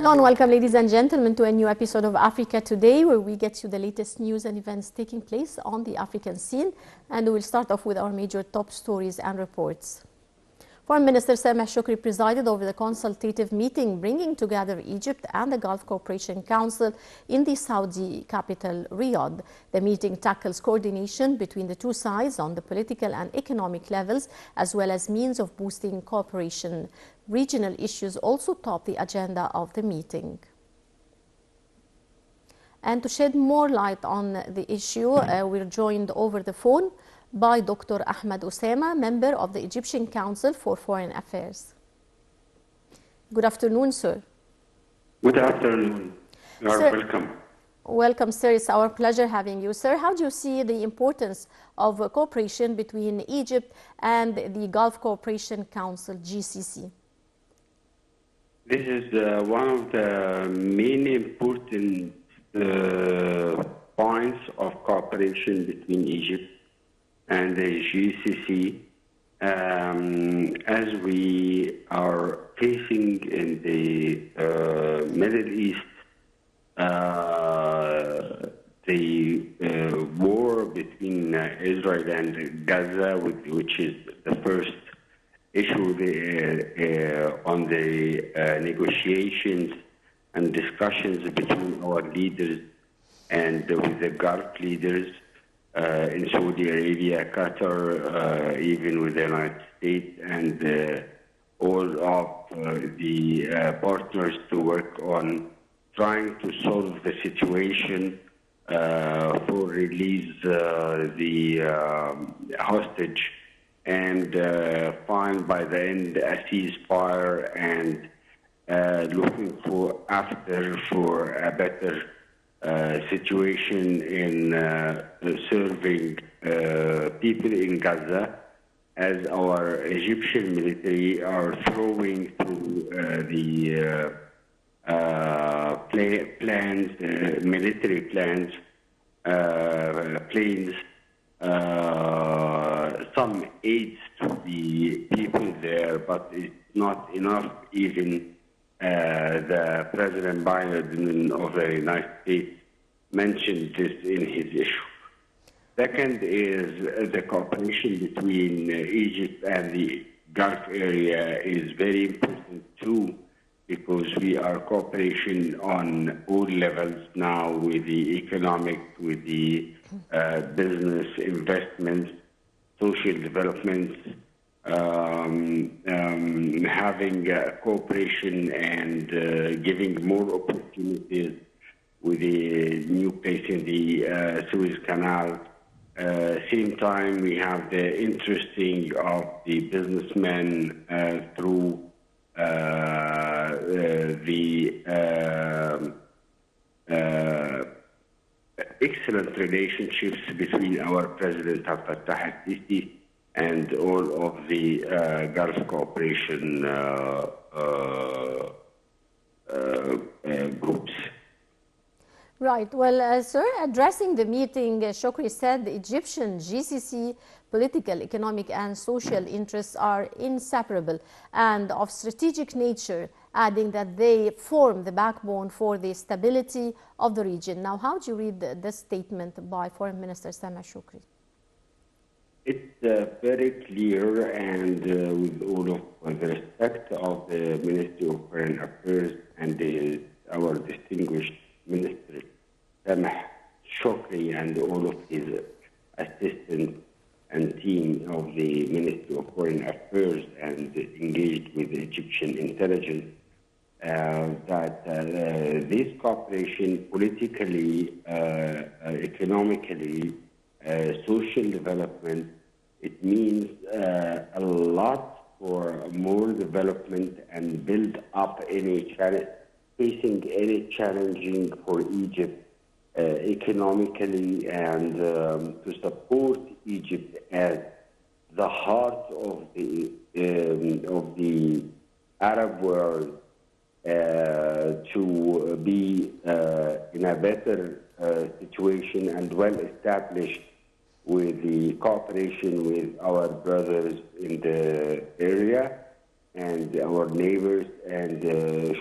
Hello and welcome, ladies and gentlemen, to a new episode of Africa Today, where we get you the latest news and events taking place on the African scene. And we'll start off with our major top stories and reports. Foreign Minister Sameh Shoukry presided over the consultative meeting bringing together Egypt and the Gulf Cooperation Council in the Saudi capital, Riyadh. The meeting tackles coordination between the two sides on the political and economic levels, as well as means of boosting cooperation. Regional issues also top the agenda of the meeting. And to shed more light on the issue, we're joined over the phone by Dr. Ahmed Ossama, member of the Egyptian Council for Foreign Affairs. Good afternoon, sir. Good afternoon. You are welcome. Welcome, sir. It's our pleasure having you, sir. How do you see the importance of cooperation between Egypt and the Gulf Cooperation Council, GCC? This is one of the main important points of cooperation between Egypt and the GCC, as we are facing in the Middle East the war between Israel and Gaza, which is the first issue on the negotiations and discussions between our leaders and with the Gulf leaders in Saudi Arabia, Qatar, even with the United States, and all of the partners to work on trying to solve the situation for release the hostage and find by the end a ceasefire and looking for a better situation in serving people in Gaza, as our Egyptian military are throwing through the military planes, some aids to the people there, but it's not enough. Even the President Biden of the United States mentioned this in his issue. Second is the cooperation between Egypt and the Gulf area is very important too, because we are cooperation on all levels now, with the economic, with the business investments, social developments, having cooperation and giving more opportunities with the new place in the Suez Canal. Same time, we have the interesting of the businessmen through the excellent relationships between our President Fattah al-Sisi and all of the Gulf Cooperation groups. Right. Well, sir, addressing the meeting, Shoukry said the Egyptian GCC political, economic and social interests are inseparable and of strategic nature, adding that they form the backbone for the stability of the region. Now, how do you read this statement by Foreign Minister Sameh Shoukry? It's very clear, and with all of the respect of the Ministry of Foreign Affairs and our distinguished Minister Sameh Shoukry and all of his assistants and team of the Ministry of Foreign Affairs and engaged with the Egyptian intelligence, that this cooperation politically, economically, social development, it means a lot for more development and build up facing any challenging for Egypt economically, and to support Egypt as the heart of the Arab world, to be in a better situation and well established with the cooperation with our brothers in the area, and our neighbors, and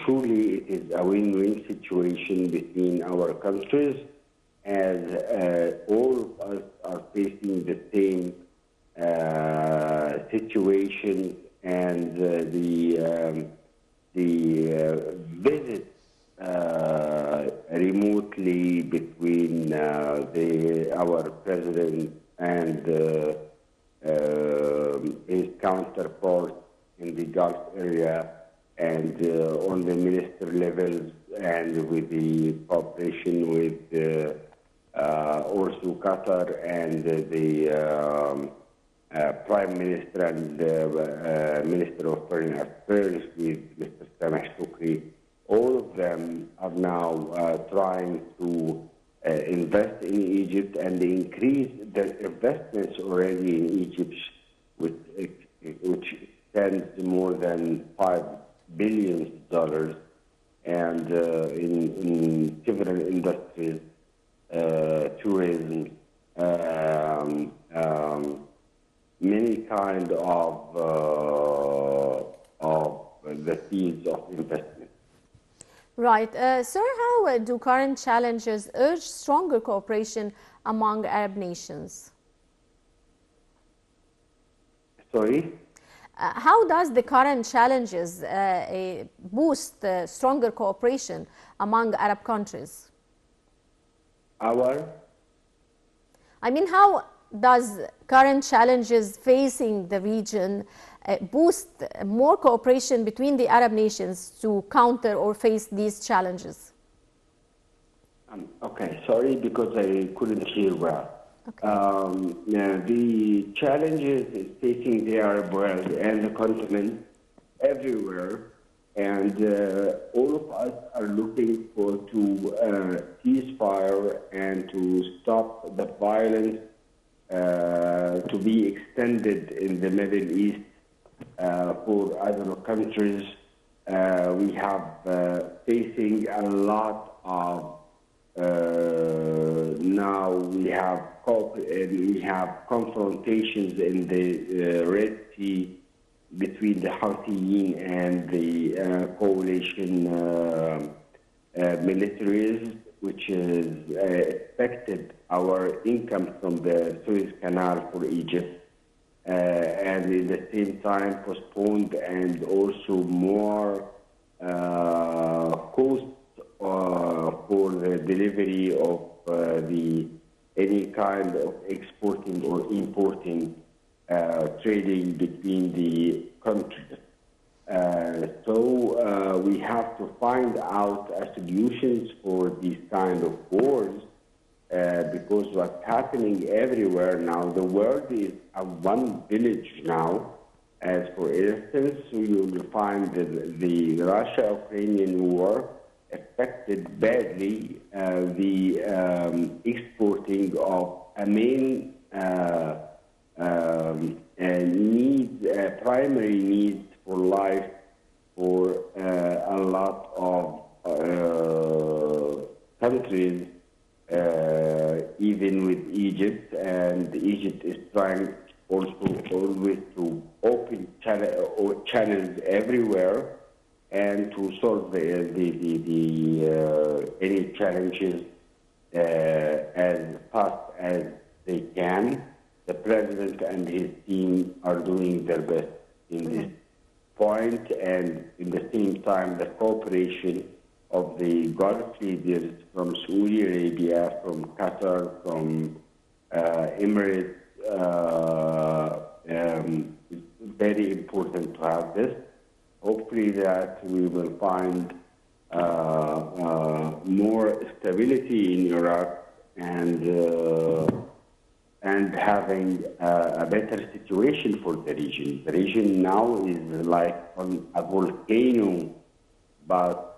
surely it is a win-win situation between our countries, as all of us are facing the same situation, and the visit remotely between our president and his counterpart in the Gulf area, and on the minister levels, and with the cooperation with also Qatar and the Prime Minister and Minister of Foreign Affairs with Mr. Sameh Shukri. All of them are now trying to invest in Egypt and increase their investments already in Egypt, which extends more than $5 billion, and in several industries, tourism, many kind of the fields of investment. Right. Sir, how do current challenges urge stronger cooperation among Arab nations? Sorry? How does the current challenges boost stronger cooperation among Arab countries? How does current challenges facing the region boost more cooperation between the Arab nations to counter or face these challenges? Okay, sorry, because I couldn't hear well. Okay. The challenges facing the Arab world and the continent everywhere, and all of us are looking to ceasefire and to stop the violence to be extended in the Middle East for other countries. We have facing a lot of now we have confrontations in the Red Sea between the Houthis and the coalition militaries, which has affected our income from the Suez Canal for Egypt, and at the same time postponed and also more cost for the delivery of any kind of exporting or importing trading between the countries. So we have to find out solutions for these kind of wars, because what's happening everywhere now, the world is a one village now. As for instance, you will find the Russia-Ukrainian war affected badly the exporting of a main primary needs for life for a lot of countries, even with Egypt, and Egypt is trying also always to open channels everywhere and to solve any challenges as fast as they can. The president and his team are doing their best in this point, and in the same time, the cooperation of the Gulf leaders from Saudi Arabia, from Qatar, from Emirates, it's very important to have this. Hopefully that we will find more stability in Iraq and having a better situation for the region. The region now is like on a volcano, but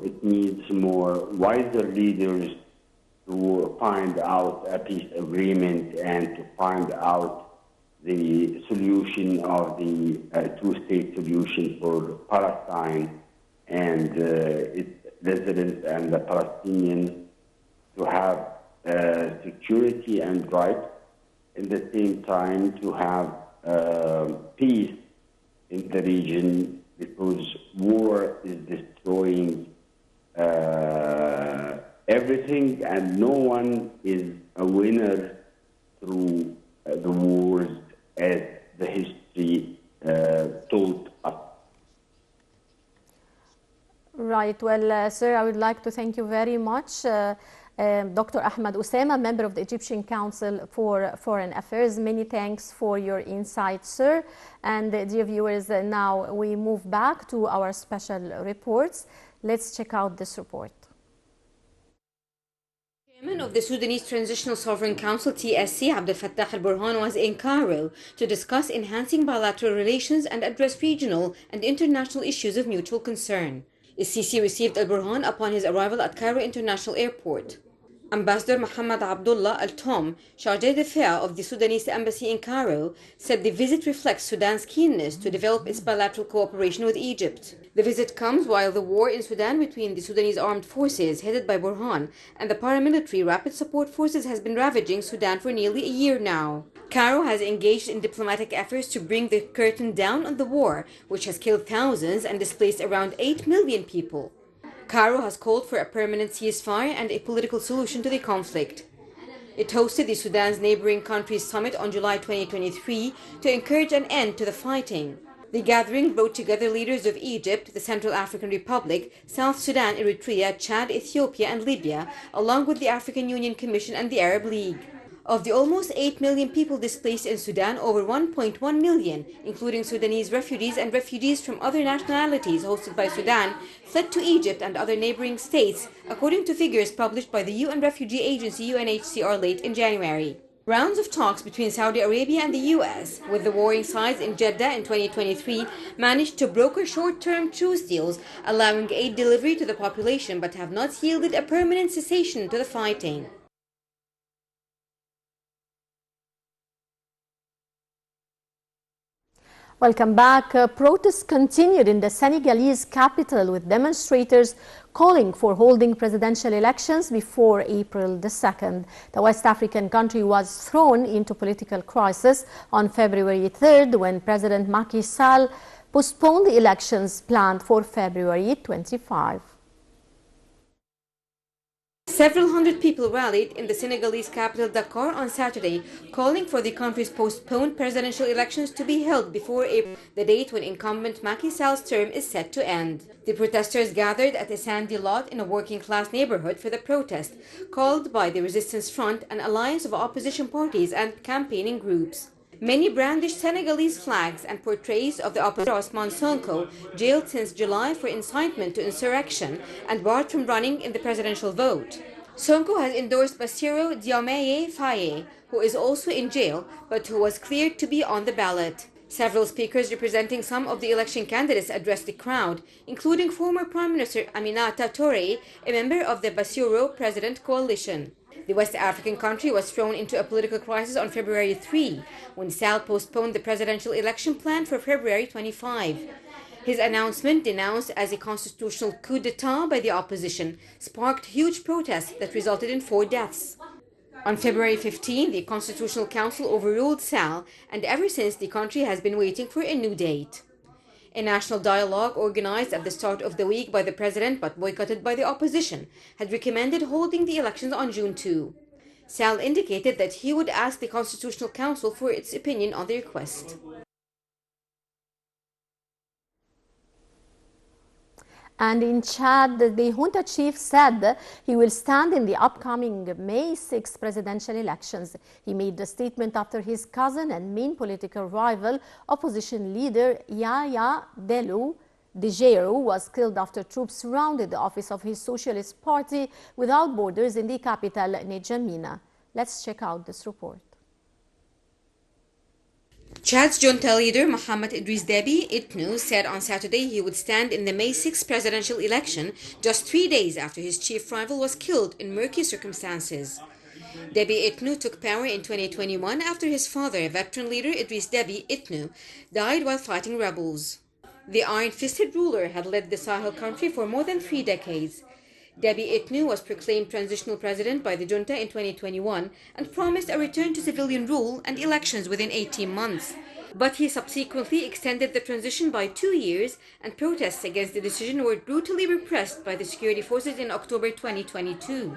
it needs more wiser leaders to find out a peace agreement and to find out the solution of the two-state solution for Palestine and its residents and the Palestinians to have security and rights, at the same time to have peace in the region because war is destroying everything, and no one is a winner through the wars as the history told us. Right. Well, sir, I would like to thank you very much. Dr. Ahmed Ossama, member of the Egyptian Council for Foreign Affairs. Many thanks for your insight, sir. And dear viewers, now we move back to our special reports. Let's check out this report. Chairman of the Sudanese Transitional Sovereign Council (TSC), Abdel Fattah al-Burhan, was in Cairo to discuss enhancing bilateral relations and address regional and international issues of mutual concern. Sisi received al-Burhan upon his arrival at Cairo International Airport. Ambassador Mohammed Abdullah Al-Tom, Chargé d'Affaires of the Sudanese embassy in Cairo, said the visit reflects Sudan's keenness to develop its bilateral cooperation with Egypt. The visit comes while the war in Sudan between the Sudanese armed forces headed by Burhan and the paramilitary Rapid Support Forces has been ravaging Sudan for nearly a year now. Cairo has engaged in diplomatic efforts to bring the curtain down on the war, which has killed thousands and displaced around 8 million people. Cairo has called for a permanent ceasefire and a political solution to the conflict. It hosted the Sudan's neighboring countries summit on July 2023 to encourage an end to the fighting. The gathering brought together leaders of Egypt, the Central African Republic, South Sudan, Eritrea, Chad, Ethiopia, and Libya, along with the African Union Commission and the Arab League. Of the almost 8 million people displaced in Sudan, over 1.1 million, including Sudanese refugees and refugees from other nationalities hosted by Sudan, fled to Egypt and other neighboring states, according to figures published by the UN Refugee Agency (UNHCR) late in January. Rounds of talks between Saudi Arabia and the US, with the warring sides in Jeddah in 2023, managed to broker short-term truce deals, allowing aid delivery to the population, but have not yielded a permanent cessation to the fighting. Welcome back. Protests continued in the Senegalese capital with demonstrators calling for holding presidential elections before April the 2nd. The West African country was thrown into political crisis on February 3rd when President Macky Sall postponed the elections planned for February 25. Several hundred people rallied in the Senegalese capital Dakar on Saturday, calling for the country's postponed presidential elections to be held before April, the date when incumbent Macky Sall's term is set to end. The protesters gathered at a sandy lot in a working-class neighborhood for the protest, called by the Resistance Front, an alliance of opposition parties and campaigning groups. Many brandished Senegalese flags and portraits of the opposition Ousmane Sonko, jailed since July for incitement to insurrection and barred from running in the presidential vote. Sonko has endorsed Bassirou Diomaye Faye, who is also in jail but who was cleared to be on the ballot. Several speakers representing some of the election candidates addressed the crowd, including former Prime Minister Aminata Touré, a member of the Bassirou President Coalition. The West African country was thrown into a political crisis on February 3 when Sall postponed the presidential election planned for February 25. His announcement, denounced as a constitutional coup d'etat by the opposition, sparked huge protests that resulted in 4 deaths. On February 15, the Constitutional Council overruled Sall, and ever since the country has been waiting for a new date. A national dialogue organized at the start of the week by the president but boycotted by the opposition had recommended holding the elections on June 2. Sall indicated that he would ask the Constitutional Council for its opinion on the request. And in Chad, the junta chief said he will stand in the upcoming May 6 presidential elections. He made the statement after his cousin and main political rival, opposition leader Yaya Bello Dejero, was killed after troops surrounded the office of his Socialist Party without borders in the capital, N'Djamena. Let's check out this report. Chad's junta leader Mohamed Idriss Déby Itno said on Saturday he would stand in the May 6 presidential election just 3 days after his chief rival was killed in murky circumstances. Déby Itno took power in 2021 after his father, veteran leader Idriss Déby Itno, died while fighting rebels. The iron-fisted ruler had led the Sahel country for more than 3 decades. Déby Itno was proclaimed transitional president by the junta in 2021 and promised a return to civilian rule and elections within 18 months. But he subsequently extended the transition by 2 years, and protests against the decision were brutally repressed by the security forces in October 2022.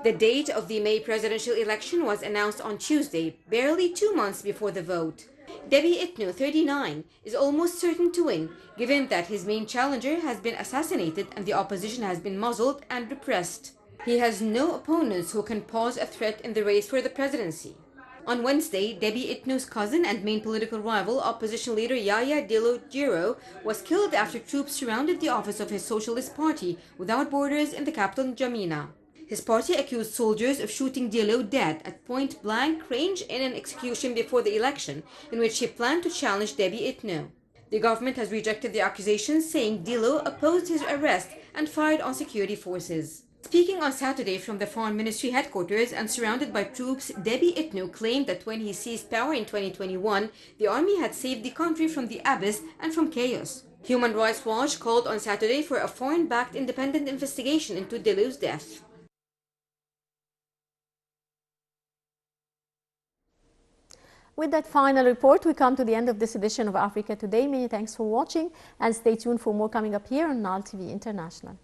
The date of the May presidential election was announced on Tuesday, barely 2 months before the vote. Debi Itno, 39, is almost certain to win, given that his main challenger has been assassinated and the opposition has been muzzled and repressed. He has no opponents who can pose a threat in the race for the presidency. On Wednesday, Debi Itno's cousin and main political rival, opposition leader Yaya Dillo Jiro, was killed after troops surrounded the office of his Socialist Party Without Borders in the capital N'Djamena. His party accused soldiers of shooting Dillo dead at point-blank range in an execution before the election, in which he planned to challenge Debi Itno. The government has rejected the accusations, saying Dillo opposed his arrest and fired on security forces. Speaking on Saturday from the Foreign Ministry headquarters and surrounded by troops, Debi Itno claimed that when he seized power in 2021, the army had saved the country from the abyss and from chaos. Human Rights Watch called on Saturday for a foreign-backed independent investigation into Dillo's death. With that final report, we come to the end of this edition of Africa Today. Many thanks for watching, and stay tuned for more coming up here on Nile TV International.